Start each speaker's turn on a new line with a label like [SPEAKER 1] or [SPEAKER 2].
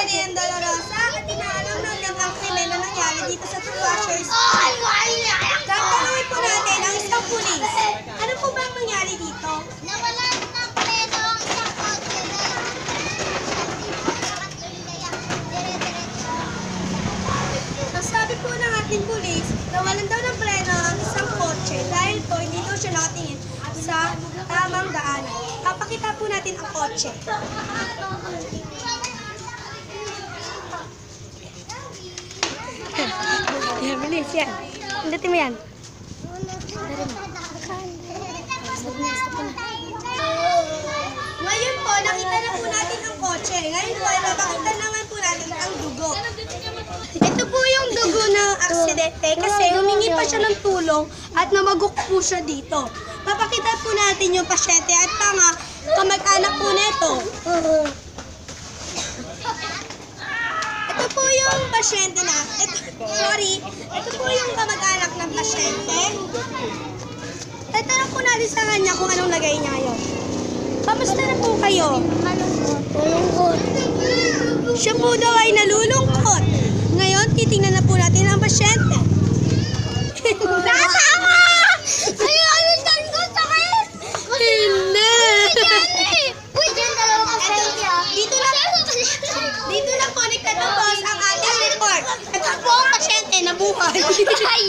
[SPEAKER 1] Ferdinand Dolorosa at inaalam namin ang krimen na nangyari dito sa Washers School. Tatanungin po natin ang isang pulis. Ano po ba ang nangyari dito?
[SPEAKER 2] Nawalan ng pleno ang isang kotse
[SPEAKER 1] Sabi po ng ating pulis, nawalan daw ng preno ang isang kotse dahil po hindi daw siya nakatingin sa tamang daan. Papakita po natin ang kotse. Yan, bilis yan. Pindutin mo yan. Ngayon po, nakita na po natin ang kotse. Ngayon po, ipapakita naman po natin ang dugo. Ito po yung dugo ng aksidente kasi humingi pa siya ng tulong at namagok po siya dito. Papakita po natin yung pasyente at kamag-anak po nito. Ito po yung pasyente na. Ito po yung kamag-anak ng pasyente. Tatanong po natin sa kanya kung anong lagay niya ngayon. Kamusta na po kayo?
[SPEAKER 2] Malungkot.
[SPEAKER 1] Siya po daw ay nalulungkot. Ngayon, titingnan na po natin ang pasyente.
[SPEAKER 2] Nasama! Ayun, saan ko sakit?
[SPEAKER 1] Hindi!
[SPEAKER 2] Uy, dyan dalawang pasyente ah.
[SPEAKER 1] Dito na po nagtatapos ang ating report. Ito po ang pasyente na buhay.
[SPEAKER 2] Ay!